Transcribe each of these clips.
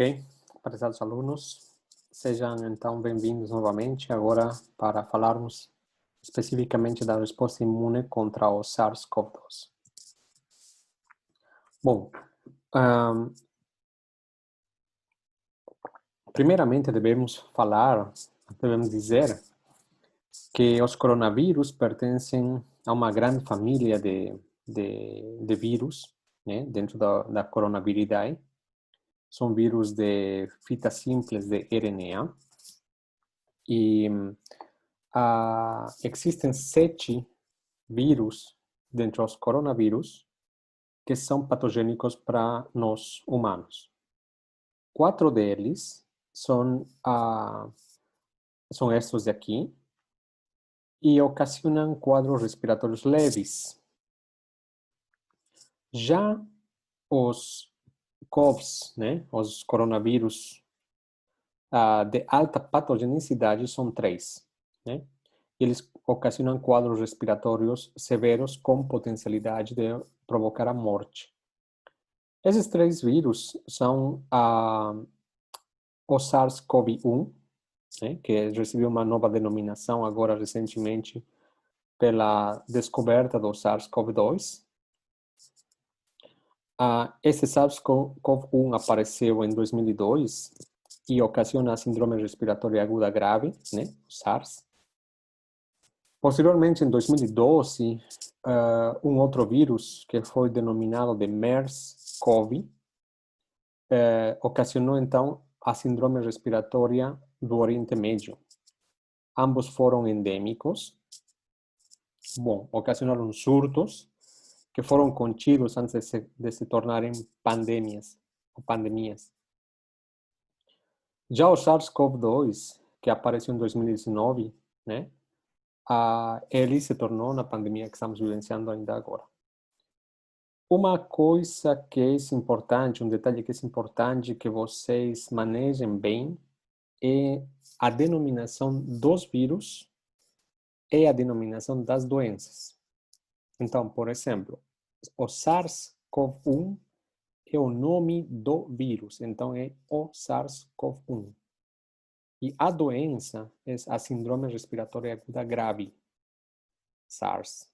Ok, prezados alunos, sejam então bem-vindos novamente agora para falarmos especificamente da resposta imune contra o SARS-CoV-2. Bom, primeiramente devemos dizer que os coronavírus pertencem a uma grande família de vírus, né, dentro da coronaviridae. São vírus de fita simples de RNA. E existem 7 vírus dentro dos coronavírus que são patogênicos para nós humanos. 4 deles são estes de aqui e ocasionam quadros respiratórios leves. Já os COVs, né, os coronavírus de alta patogenicidade são 3, né? Eles ocasionam quadros respiratórios severos com potencialidade de provocar a morte. Esses 3 vírus são o SARS-CoV-1, né, que recebeu uma nova denominação agora recentemente pela descoberta do SARS-CoV-2. Esse SARS-CoV-1 apareceu em 2002 e ocasiona a síndrome respiratória aguda grave, né, SARS. Posteriormente, em 2012, um outro vírus que foi denominado de MERS-CoV ocasionou então a síndrome respiratória do Oriente Médio. Ambos foram endêmicos. Bom, ocasionaram surtos que foram contidos antes de se tornarem pandemias. Já o SARS-CoV-2, que apareceu em 2019, né, ele se tornou na pandemia que estamos vivenciando ainda agora. Uma coisa que é importante, um detalhe que é importante que vocês manejem bem é a denominação dos vírus e a denominação das doenças. Então, por exemplo, o SARS-CoV-1 é o nome do vírus, então é o SARS-CoV-1. E a doença é a síndrome respiratória aguda grave, SARS.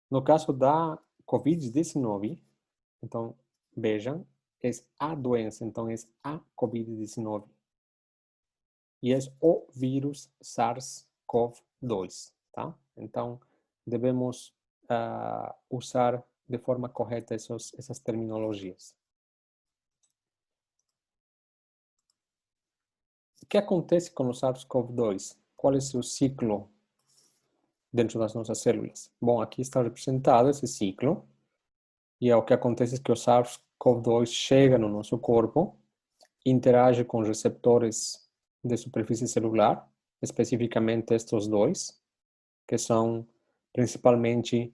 No caso da COVID-19, então, vejam, é a doença, então é a COVID-19. E é o vírus SARS-CoV-2, tá? Então, devemos usar de forma correta essas terminologias. O que acontece com o SARS-CoV-2? Qual é o seu ciclo dentro das nossas células? Bom, aqui está representado esse ciclo. E o que acontece é que o SARS-CoV-2 chega no nosso corpo, interage com receptores de superfície celular, especificamente estes dois, que são principalmente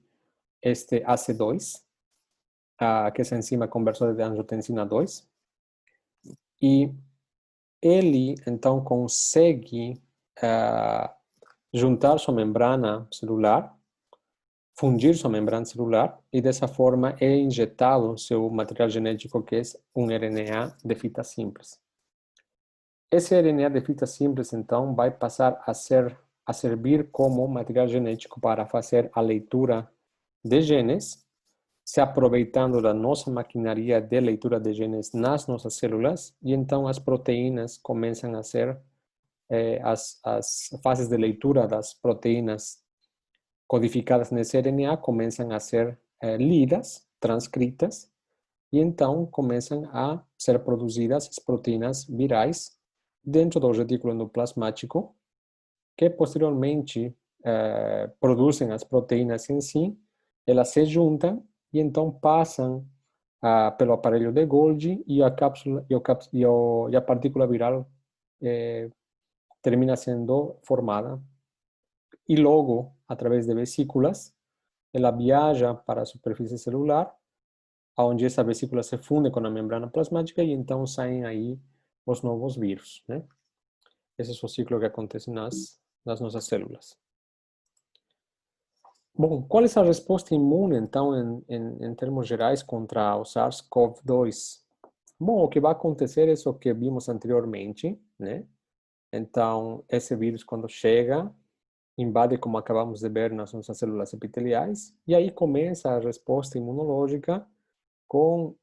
este AC2, que é essa enzima conversora de angiotensina 2, e ele então consegue juntar sua membrana celular, fundir sua membrana celular, e dessa forma é injetado seu material genético, que é um RNA de fita simples. Esse RNA de fita simples, então, vai passar a servir como material genético para fazer a leitura de genes, se aproveitando da nossa maquinaria de leitura de genes nas nossas células, e então as proteínas começam a ser, as fases de leitura das proteínas codificadas nesse RNA começam a ser lidas, transcritas, e então começam a ser produzidas as proteínas virais dentro do retículo endoplasmático, que posteriormente produzem as proteínas em si, elas se juntam e então passam pelo aparelho de Golgi, e a cápsula e a partícula viral termina sendo formada, e logo, através de vesículas, ela viaja para a superfície celular, onde essa vesícula se funde com a membrana plasmática, e então saem aí os novos vírus, né? Esse é o ciclo que acontece nas nossas células. Bom, qual é a resposta imune, então, em termos gerais, contra o SARS-CoV-2? Bom, o que vai acontecer é o que vimos anteriormente, né? Então, esse vírus, quando chega, invade, como acabamos de ver, nas nossas células epiteliais, e aí começa a resposta imunológica com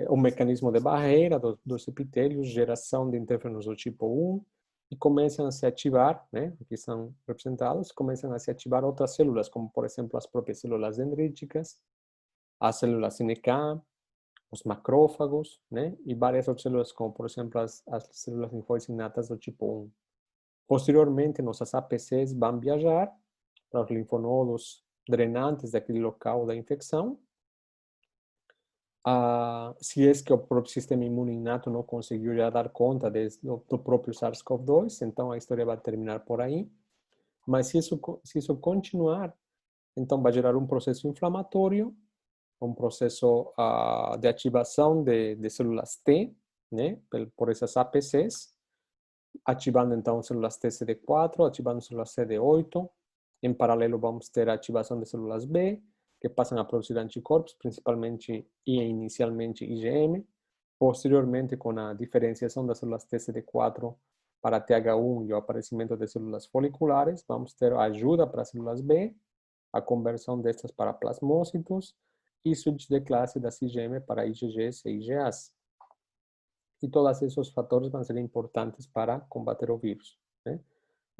o mecanismo de barreira dos epitélios, geração de interferons do tipo 1, e começam a se ativar, né, aqui são representados, começam a se ativar outras células, como, por exemplo, as próprias células dendríticas, as células NK, os macrófagos, né, e várias outras células, como, por exemplo, as células linfóides inatas do tipo 1. Posteriormente, nossas APCs vão viajar para os linfonodos drenantes daquele local da infecção. Se é que o próprio sistema imune inato não conseguiu já dar conta do próprio SARS-CoV-2, então a história vai terminar por aí. Mas se isso continuar, então vai gerar um processo inflamatório, um processo de ativação de células T, né, por essas APCs, ativando então células TCD4, ativando células CD8. Em paralelo, vamos ter a ativação de células B, que passam a produzir anticorpos, principalmente e inicialmente IgM. Posteriormente, com a diferenciação das células TCD4 para TH1 e o aparecimento de células foliculares, vamos ter a ajuda para as células B, a conversão destas para plasmócitos e switch de classe das IgM para IgGs e IgAs. E todos esses fatores vão ser importantes para combater o vírus, né?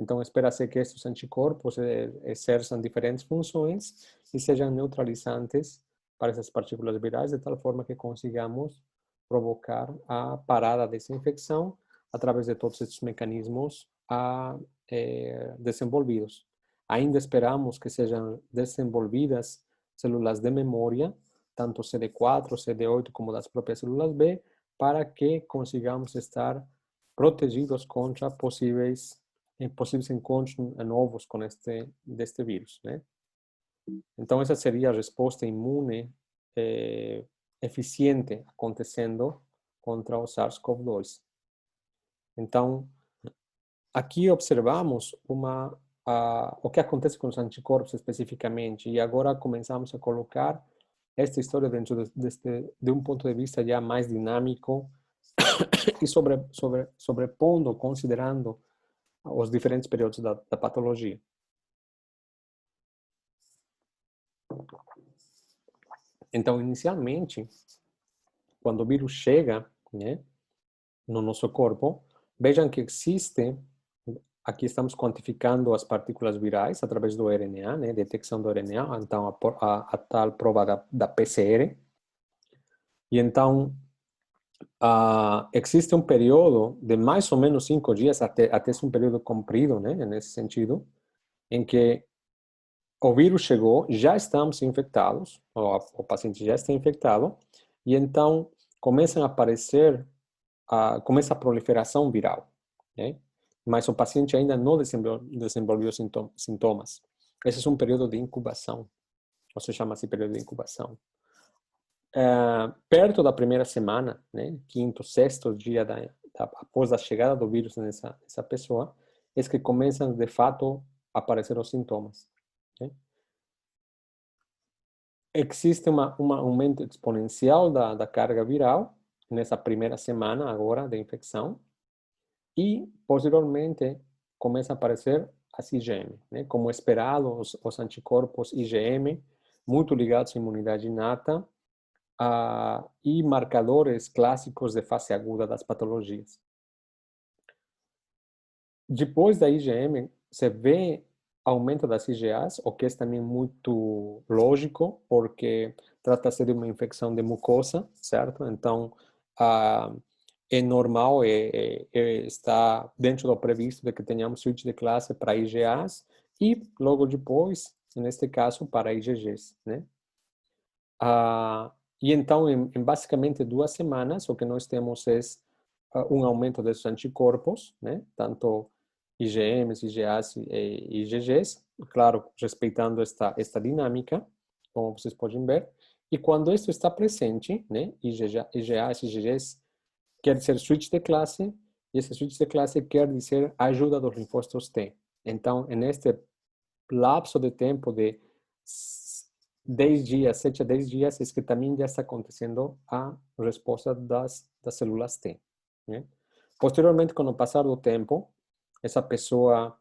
Então, espera-se que estes anticorpos exerçam diferentes funções e sejam neutralizantes para essas partículas virais, de tal forma que consigamos provocar a parada dessa infecção através de todos estes mecanismos desenvolvidos. Ainda esperamos que sejam desenvolvidas células de memória, tanto CD4, CD8, como das próprias células B, para que consigamos estar protegidos contra possíveis encontros novos com deste vírus, né? Então, essa seria a resposta imune eficiente acontecendo contra o SARS-CoV-2. Então, aqui observamos o que acontece com os anticorpos especificamente, e agora começamos a colocar esta história dentro de um ponto de vista já mais dinâmico e sobrepondo, considerando os diferentes períodos da patologia. Então, inicialmente, quando o vírus chega, né, no nosso corpo, vejam que existe, aqui estamos quantificando as partículas virais através do RNA, né, detecção do RNA, então a tal prova da PCR. E então, existe um período de mais ou menos 5 dias, até um período comprido, né, nesse sentido, em que o vírus chegou, já estamos infectados, o paciente já está infectado, e então começam a aparecer, começa a proliferação viral, né? Mas o paciente ainda não desenvolveu sintomas. Esse é um período de incubação, ou se chama-se período de incubação. Perto da primeira semana, né, quinto, sexto dia após a chegada do vírus nessa pessoa, é que começam de fato a aparecer os sintomas, né? Existe um aumento exponencial da carga viral nessa primeira semana agora de infecção e, posteriormente, começa a aparecer as IgM, né? Como esperado, os anticorpos IgM, muito ligados à imunidade inata, e marcadores clássicos de fase aguda das patologias. Depois da IgM, você vê aumento das IgAs, o que é também muito lógico, porque trata-se de uma infecção de mucosa, certo? Então, é normal, está dentro do previsto de que tenhamos switch de classe para IgAs e logo depois, neste caso, para IgGs, né? E então, em basicamente 2 semanas, o que nós temos é um aumento desses anticorpos, né? Tanto IgMs, IgAs e IgGs, claro, respeitando esta dinâmica, como vocês podem ver. E quando isso está presente, né? IgAs e IgGs quer dizer switch de classe, e esse switch de classe quer dizer ajuda dos linfócitos T. Então, neste lapso de tempo de 10 dias, 7 a 10 dias, é que também já está acontecendo a resposta das células T, né? Posteriormente, com o passar do tempo, essa pessoa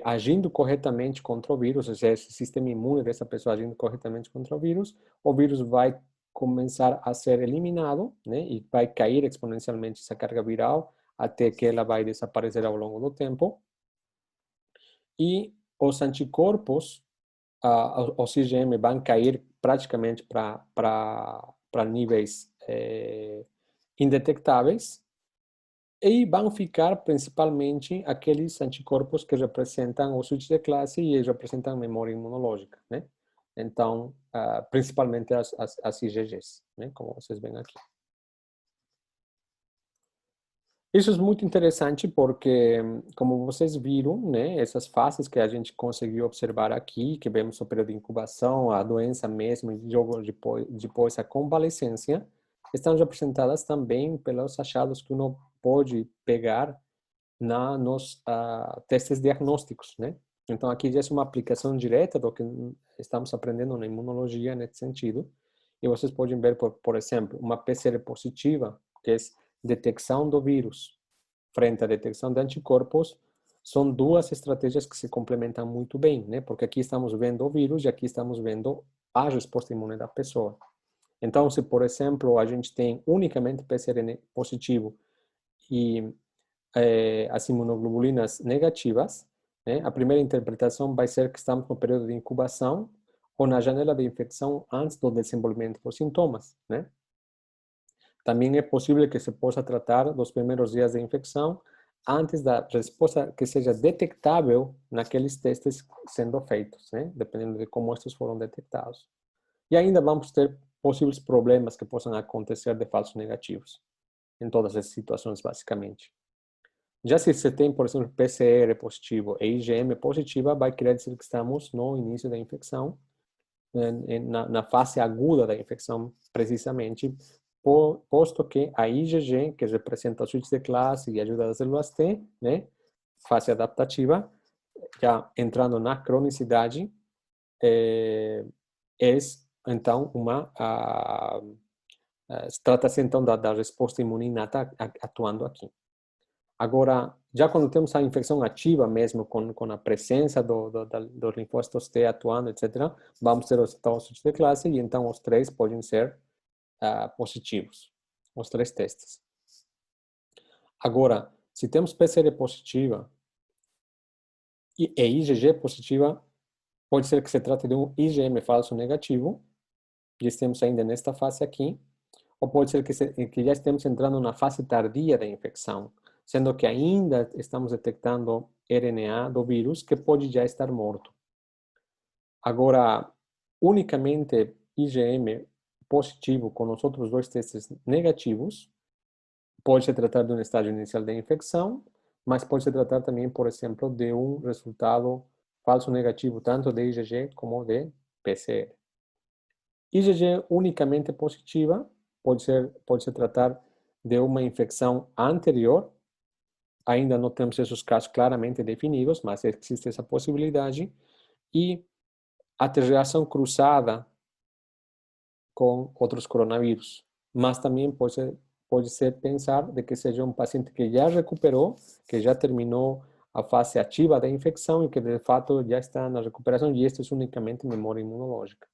agindo corretamente contra o vírus, ou seja, esse sistema imune dessa pessoa agindo corretamente contra o vírus vai começar a ser eliminado, né? E vai cair exponencialmente essa carga viral até que ela vai desaparecer ao longo do tempo. E os anticorpos, os IgM, vão cair praticamente para níveis indetectáveis e vão ficar principalmente aqueles anticorpos que representam o switch de classe e representam memória imunológica, né? Então, principalmente as IgGs, né? Como vocês veem aqui. Isso é muito interessante porque, como vocês viram, né, essas fases que a gente conseguiu observar aqui, que vemos o período de incubação, a doença mesmo, e logo depois a convalescência, estão representadas também pelos achados que uno pode pegar nos testes diagnósticos, né? Então, aqui já é uma aplicação direta do que estamos aprendendo na imunologia nesse sentido. E vocês podem ver, por exemplo, uma PCR positiva, que é detecção do vírus frente à detecção de anticorpos, são duas estratégias que se complementam muito bem, né? Porque aqui estamos vendo o vírus e aqui estamos vendo a resposta imune da pessoa. Então, se, por exemplo, a gente tem unicamente PCR positivo e as imunoglobulinas negativas, né? A primeira interpretação vai ser que estamos no período de incubação ou na janela de infecção antes do desenvolvimento dos sintomas, né? Também é possível que se possa tratar dos primeiros dias de infecção antes da resposta que seja detectável naqueles testes sendo feitos, né? Dependendo de como estes foram detectados. E ainda vamos ter possíveis problemas que possam acontecer de falsos negativos, em todas essas situações, basicamente. Já se você tem, por exemplo, PCR positivo e IgM positiva, vai querer dizer que estamos no início da infecção, na fase aguda da infecção, precisamente, posto que a IgG, que representa o switch de classe e ajuda as células T, né, fase adaptativa, já entrando na cronicidade, é então trata-se então da resposta imune inata atuando aqui. Agora, já quando temos a infecção ativa mesmo, com a presença dos linfócitos T atuando, etc., vamos ter os switch de classe e então os três podem ser positivos, os três testes. Agora, se temos PCR positiva e IgG positiva, pode ser que se trate de um IgM falso negativo, e estamos ainda nesta fase aqui, ou pode ser que já estemos entrando na fase tardia da infecção, sendo que ainda estamos detectando RNA do vírus que pode já estar morto. Agora, unicamente IgM positivo com os outros dois testes negativos, pode se tratar de um estágio inicial da infecção, mas pode se tratar também, por exemplo, de um resultado falso negativo, tanto de IgG como de PCR. IgG unicamente positiva pode se tratar de uma infecção anterior. Ainda não temos esses casos claramente definidos, mas existe essa possibilidade. E a reação cruzada com outros coronavírus. Mas também pode ser pensar de que seja um paciente que já recuperou, que já terminou a fase ativa da infecção e que de fato já está na recuperação, e isto é unicamente memória imunológica.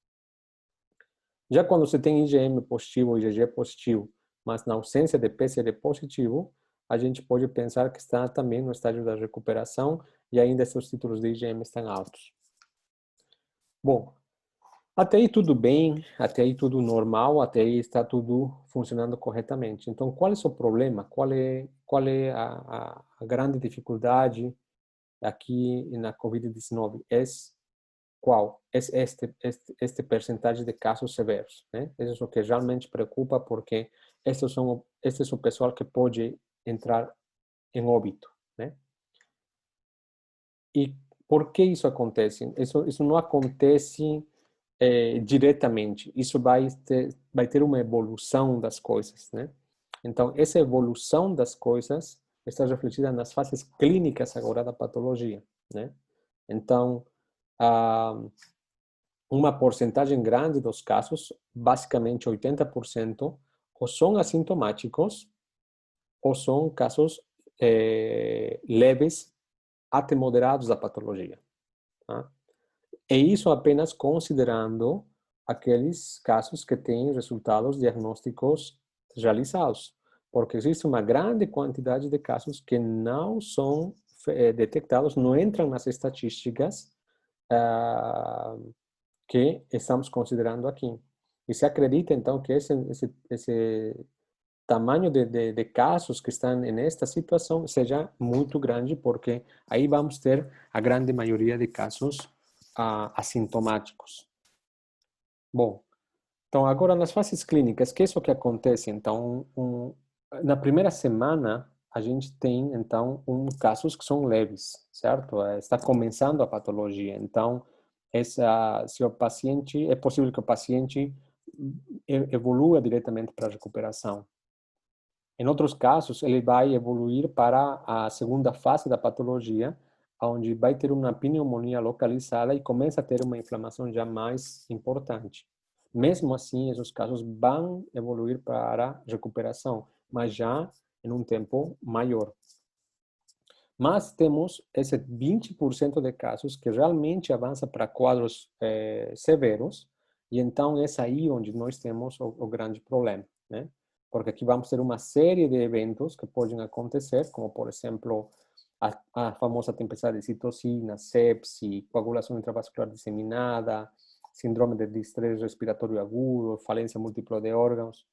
Já quando você tem IgM positivo ou IgG positivo, mas na ausência de PCR positivo, a gente pode pensar que está também no estágio da recuperação e ainda seus títulos de IgM estão altos. Bom, até aí tudo bem, até aí tudo normal, até aí está tudo funcionando corretamente. Então, qual é o seu problema? Qual é a grande dificuldade aqui na COVID-19? Qual? É este percentagem de casos severos, né? Isso é o que realmente preocupa, porque este é o pessoal que pode entrar em óbito, né? E por que isso acontece? Isso não acontece diretamente. Isso vai ter uma evolução das coisas, né? Então, essa evolução das coisas está refletida nas fases clínicas agora da patologia, né? Então, uma porcentagem grande dos casos, basicamente 80%, ou são assintomáticos ou são casos leves até moderados da patologia. Tá? E isso apenas considerando aqueles casos que têm resultados diagnósticos realizados, porque existe uma grande quantidade de casos que não são detectados, não entram nas estatísticas que estamos considerando aqui. E se acredita, então, que esse tamanho de casos que estão nesta situação seja muito grande, porque aí vamos ter a grande maioria de casos assintomáticos. Bom, então agora nas fases clínicas, que é isso que acontece? Então, na primeira semana, a gente tem, então, casos que são leves, certo? Está começando a patologia. Então, se o paciente, é possível que o paciente evolua diretamente para a recuperação. Em outros casos, ele vai evoluir para a segunda fase da patologia, onde vai ter uma pneumonia localizada e começa a ter uma inflamação já mais importante. Mesmo assim, esses casos vão evoluir para a recuperação, mas já em um tempo maior. Mas temos esse 20% de casos que realmente avança para quadros severos, e então é aí onde nós temos o grande problema, né? Porque aqui vamos ter uma série de eventos que podem acontecer, como, por exemplo, a famosa tempestade de citocina, sepse, coagulação intravascular disseminada, síndrome de distresse respiratório agudo, falência múltipla de órgãos,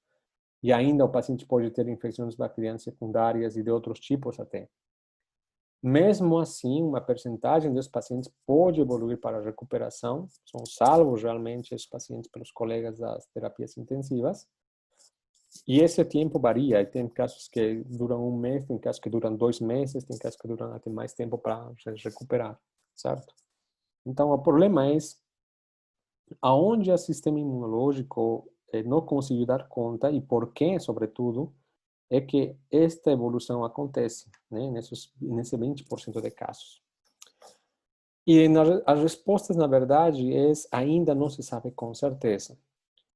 e ainda o paciente pode ter infecções bacterianas secundárias e de outros tipos até. Mesmo assim, uma percentagem dos pacientes pode evoluir para a recuperação, são salvos realmente esses pacientes pelos colegas das terapias intensivas, e esse tempo varia, tem casos que duram um mês, tem casos que duram 2 meses, tem casos que duram até mais tempo para recuperar, certo? Então, o problema é aonde o sistema imunológico não conseguiu dar conta e por que, sobretudo, é que esta evolução acontece, né, nesse 20% de casos. E as respostas, na verdade, ainda não se sabe com certeza.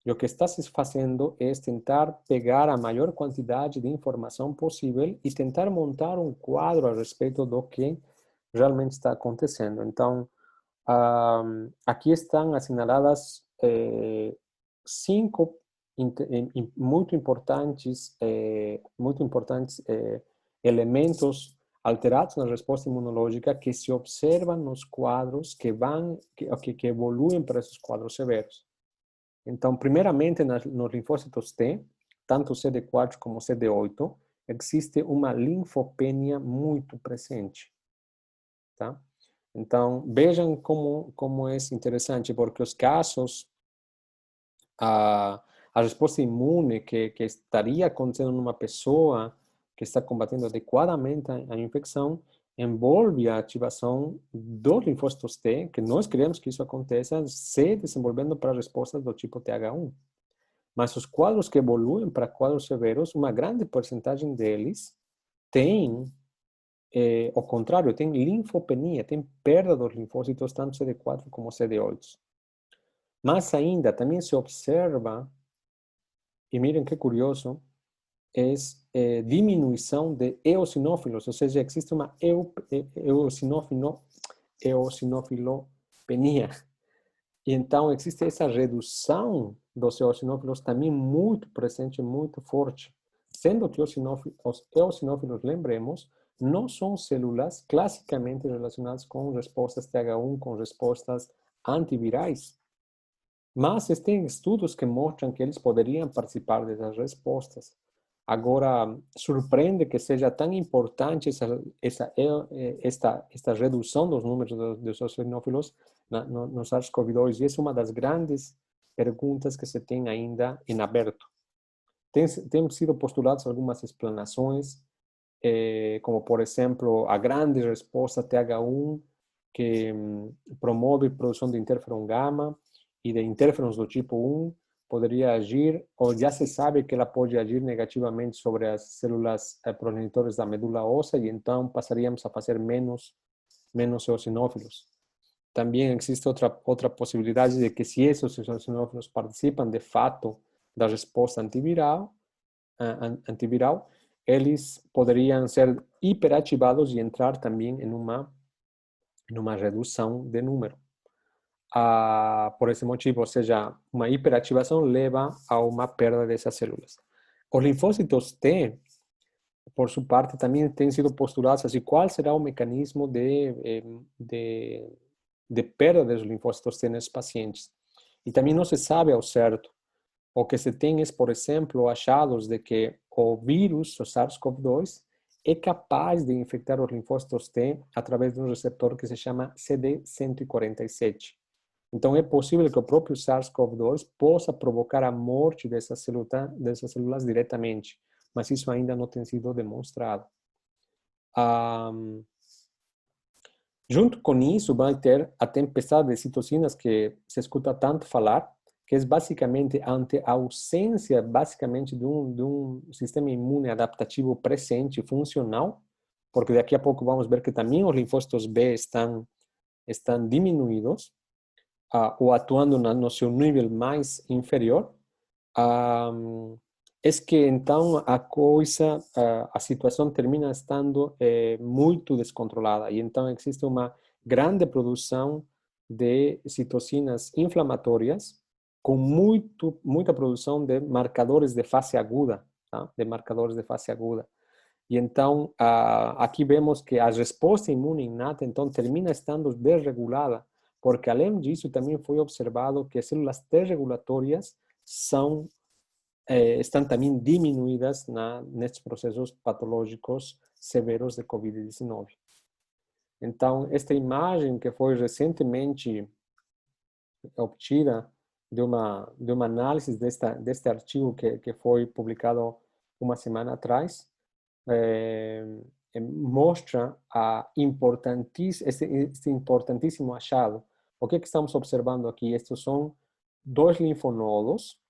E o que está se fazendo é tentar pegar a maior quantidade de informação possível e tentar montar um quadro a respeito do que realmente está acontecendo. Então, aqui estão assinaladas 5 muito importantes elementos alterados na resposta imunológica que se observam nos quadros que evoluem para esses quadros severos. Então, primeiramente, nos linfócitos T, tanto CD4 como CD8, existe uma linfopenia muito presente, tá? Então, vejam como é interessante, porque os casos, a resposta imune que estaria acontecendo numa pessoa que está combatendo adequadamente a infecção, envolve a ativação dos linfócitos T, que nós queremos que isso aconteça, se desenvolvendo para respostas do tipo TH1. Mas os quadros que evoluem para quadros severos, uma grande porcentagem deles tem ao contrário, tem linfopenia, tem perda dos linfócitos, tanto CD4 como CD8. Mas ainda, também se observa, e miren que curioso, é diminuição de eosinófilos, ou seja, existe uma eosinofilopenia. E então existe essa redução dos eosinófilos também muito presente, muito forte. Sendo que os eosinófilos, lembremos, não são células classicamente relacionadas com respostas TH1, com respostas antivirais. Mas tem estudos que mostram que eles poderiam participar dessas respostas. Agora, surpreende que seja tão importante esta redução dos números dos eosinófilos no SARS-CoV-2, e essa é uma das grandes perguntas que se tem ainda em aberto. Tem sido postuladas algumas explanações, como, por exemplo, a grande resposta TH1, que promove a produção de interferon gama e de interferons do tipo 1, poderia agir, ou já se sabe que ela pode agir negativamente sobre as células progenitoras da medula óssea, e então passaríamos a fazer menos eosinófilos. Também existe outra possibilidade de que se esses eosinófilos participam de fato da resposta antiviral, eles poderiam ser hiperativados e entrar também em uma redução de número. Por esse motivo, ou seja, uma hiperativação leva a uma perda dessas células. Os linfócitos T, por sua parte, também têm sido postulados assim, qual será o mecanismo de perda dos linfócitos T nesses pacientes. E também não se sabe ao certo. O que se tem é, por exemplo, achados de que o vírus, o SARS-CoV-2, é capaz de infectar os linfócitos T através de um receptor que se chama CD147. Então, é possível que o próprio SARS-CoV-2 possa provocar a morte dessas células diretamente, mas isso ainda não tem sido demonstrado. Junto com isso, vai ter a tempestade de citocinas que se escuta tanto falar, que é basicamente ante a ausência, basicamente, de um sistema imune adaptativo presente, funcional, porque daqui a pouco vamos ver que também os linfócitos B estão diminuídos, ou atuando no seu nível mais inferior, é que então a situação termina estando muito descontrolada e então existe uma grande produção de citocinas inflamatórias com muita produção de marcadores de fase aguda, tá? De marcadores de fase aguda. E então aqui vemos que a resposta imune inata então termina estando desregulada, porque além disso também foi observado que as células T regulatórias estão também diminuídas nestes processos patológicos severos de COVID-19. Então, esta imagem que foi recentemente obtida de uma análise deste artigo que foi publicado uma semana atrás, mostra este importantíssimo achado. O que estamos observando aqui? Estes são dois linfonodos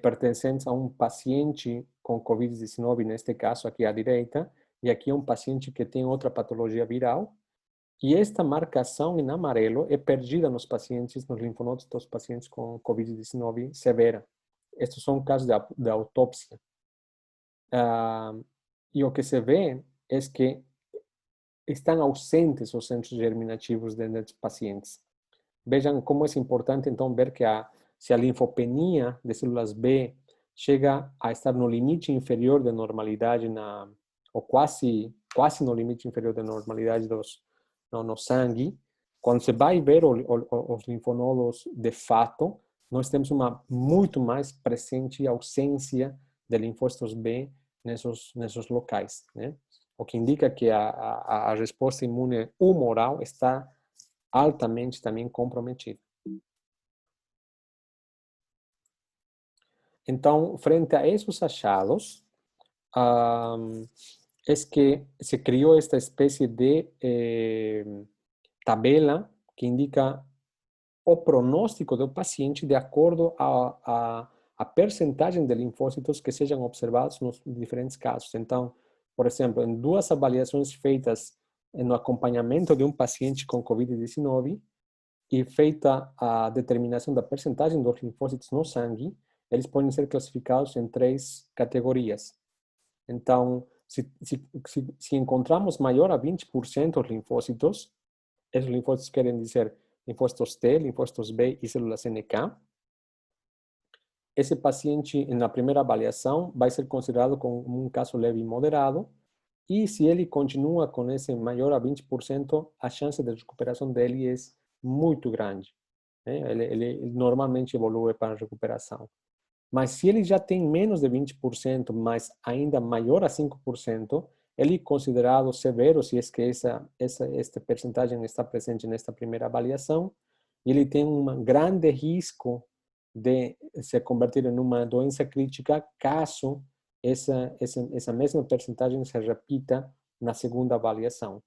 pertencentes a um paciente com COVID-19, neste caso aqui à direita, e aqui um paciente que tem outra patologia viral. E esta marcação em amarelo é perdida nos linfonodos dos pacientes com COVID-19 severa. Estes são casos de autópsia. E o que se vê é que estão ausentes os centros germinativos desses pacientes. Vejam como é importante, então, ver que se a linfopenia de células B chega a estar no limite inferior de normalidade, ou quase no limite inferior de normalidade no sangue, quando se vai ver os linfonodos de fato, nós temos uma muito mais presente ausência de linfócitos B nesses locais, né? O que indica que a resposta imune humoral está altamente também comprometida. Então, frente a esses achados, é que se criou esta espécie de tabela que indica o pronóstico do paciente de acordo a percentagem de linfócitos que sejam observados nos diferentes casos. Então, por exemplo, em duas avaliações feitas no acompanhamento de um paciente com COVID-19 e feita a determinação da percentagem dos linfócitos no sangue, eles podem ser classificados em 3 categorias. Então, se encontramos maior a 20% os linfócitos, esses linfócitos querem dizer linfócitos T, linfócitos B e células NK, esse paciente, na primeira avaliação, vai ser considerado como um caso leve e moderado, e se ele continua com esse maior a 20%, a chance de recuperação dele é muito grande. Né? Ele normalmente evolui para a recuperação. Mas se ele já tem menos de 20%, mas ainda maior a 5%, ele é considerado severo se é que esta percentagem está presente nesta primeira avaliação, e ele tem um grande risco de se convertir em uma doença crítica caso essa mesma percentagem se repita na segunda avaliação.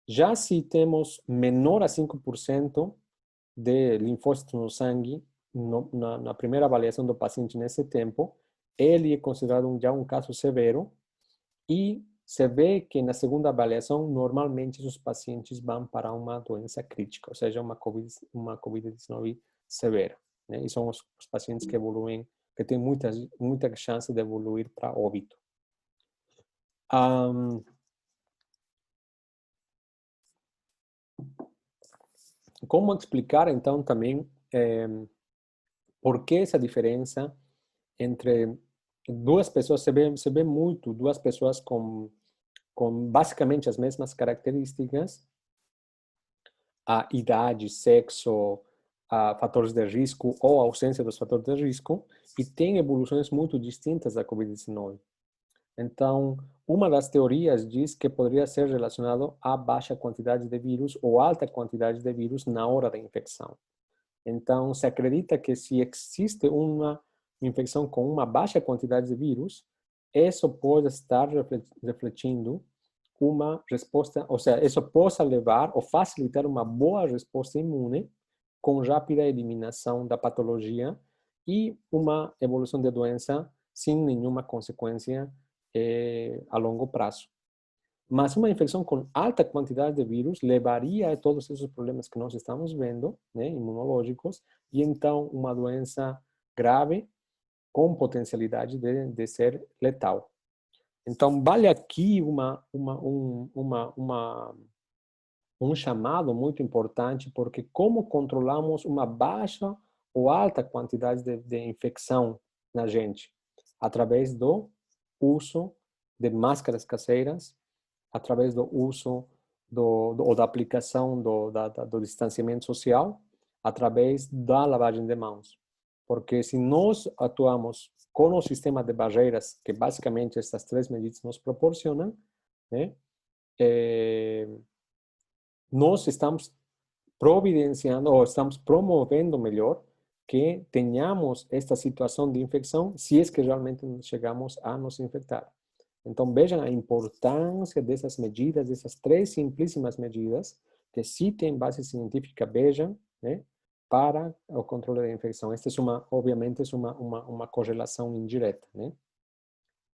Já se temos menor a 5% de linfócitos no sangue, na primeira avaliação do paciente nesse tempo, ele é considerado já um caso severo, e se vê que na segunda avaliação, normalmente os pacientes vão para uma doença crítica, ou seja, uma COVID-19 severa, né? E são os pacientes que evoluem, que têm muita chance de evoluir para óbito. Como explicar, então, também por que essa diferença entre duas pessoas, se vê muito, duas pessoas com basicamente as mesmas características, a idade, sexo, a fatores de risco ou ausência dos fatores de risco, e tem evoluções muito distintas da COVID-19. Então, uma das teorias diz que poderia ser relacionado à baixa quantidade de vírus ou alta quantidade de vírus na hora da infecção. Então, se acredita que se existe uma infecção com uma baixa quantidade de vírus, isso pode estar refletindo uma resposta, ou seja, isso possa levar ou facilitar uma boa resposta imune com rápida eliminação da patologia e uma evolução da doença sem nenhuma consequência a longo prazo. Mas uma infecção com alta quantidade de vírus levaria a todos esses problemas que nós estamos vendo, né, imunológicos, e então uma doença grave com potencialidade de ser letal. Então, vale aqui um chamado muito importante, porque como controlamos uma baixa ou alta quantidade de infecção na gente? Através do uso de máscaras caseiras, através do uso ou da aplicação do distanciamento social, através da lavagem de mãos. Porque se nós atuamos com o sistema de barreiras que basicamente essas três medidas nos proporcionam, né, nós estamos providenciando ou estamos promovendo melhor que tenhamos esta situação de infecção se é que realmente chegamos a nos infectar. Então, vejam a importância dessas medidas, dessas três simplíssimas medidas, que sim têm base científica, vejam, né, para o controle da infecção. Esta é obviamente, é uma correlação indireta, né,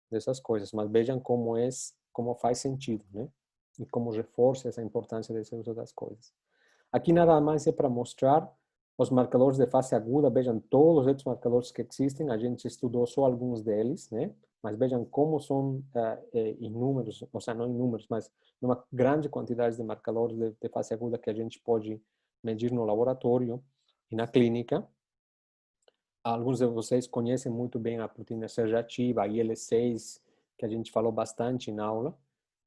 dessas coisas, mas vejam como faz sentido, né, e como reforça essa importância desse uso das coisas. Aqui nada mais é para mostrar os marcadores de fase aguda, vejam todos esses marcadores que existem, a gente estudou só alguns deles, né? Mas vejam como são inúmeros, ou seja, não inúmeros, mas uma grande quantidade de marcadores de fase aguda que a gente pode medir no laboratório e na clínica. Alguns de vocês conhecem muito bem a proteína C reativa, a IL-6, que a gente falou bastante na aula,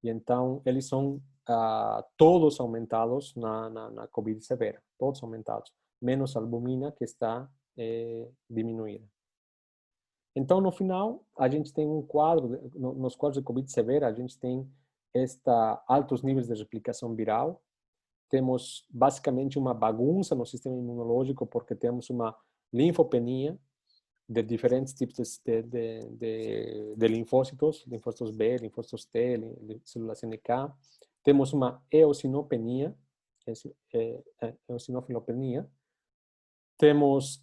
e então eles são todos aumentados na COVID severa, todos aumentados, menos a albumina que está diminuída. Então, no final, a gente tem um quadro, nos quadros de COVID severa, a gente tem altos níveis de replicação viral, temos basicamente uma bagunça no sistema imunológico, porque temos uma linfopenia de diferentes tipos de linfócitos B, linfócitos T, células NK. Temos uma eosinopenia, eosinofilopenia. Temos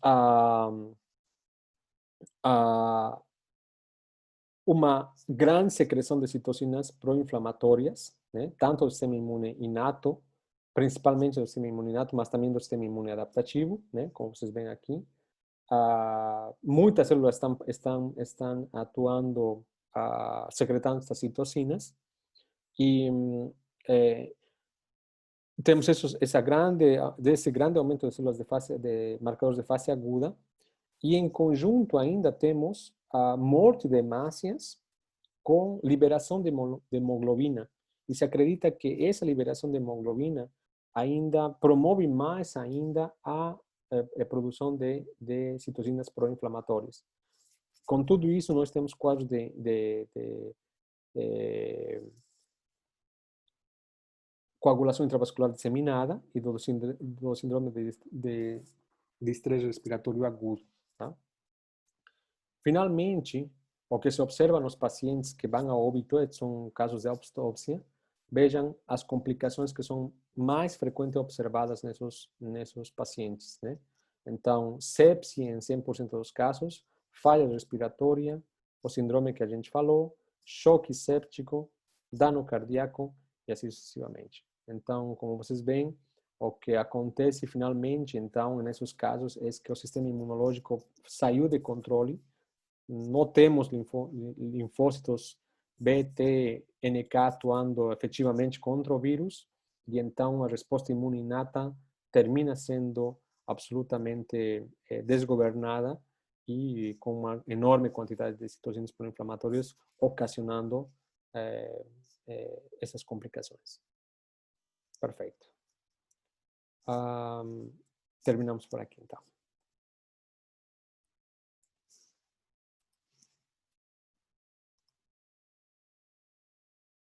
uma grande secreção de citocinas pró-inflamatórias, né? Tanto do sistema imune inato, principalmente do sistema imune inato, mas também do sistema imune adaptativo, né? Como vocês veem aqui. Muitas células estão atuando, secretando estas citocinas, e temos esse grande aumento de células de marcadores de fase aguda, e em conjunto ainda temos a morte de hemácias com liberação de hemoglobina. E se acredita que essa liberação de hemoglobina ainda promove mais ainda a produção de citocinas pró-inflamatórias. Com tudo isso, nós temos quadros de coagulação intravascular disseminada e do síndrome de estresse respiratório agudo. Tá? Finalmente, o que se observa nos pacientes que vão a óbito são casos de autópsia. Vejam as complicações que são mais frequentes observadas nesses pacientes, né? Então, sepsia em 100% dos casos, falha respiratória, o síndrome que a gente falou, choque séptico, dano cardíaco e assim sucessivamente. Então, como vocês veem, o que acontece finalmente, então, nesses casos, é que o sistema imunológico saiu de controle, não temos linfócitos B, T, NK atuando efetivamente contra o vírus, e então a resposta imune inata termina sendo absolutamente desgovernada e com uma enorme quantidade de citocinas pró-inflamatórias, ocasionando essas complicações. Perfeito. Terminamos por aqui, então.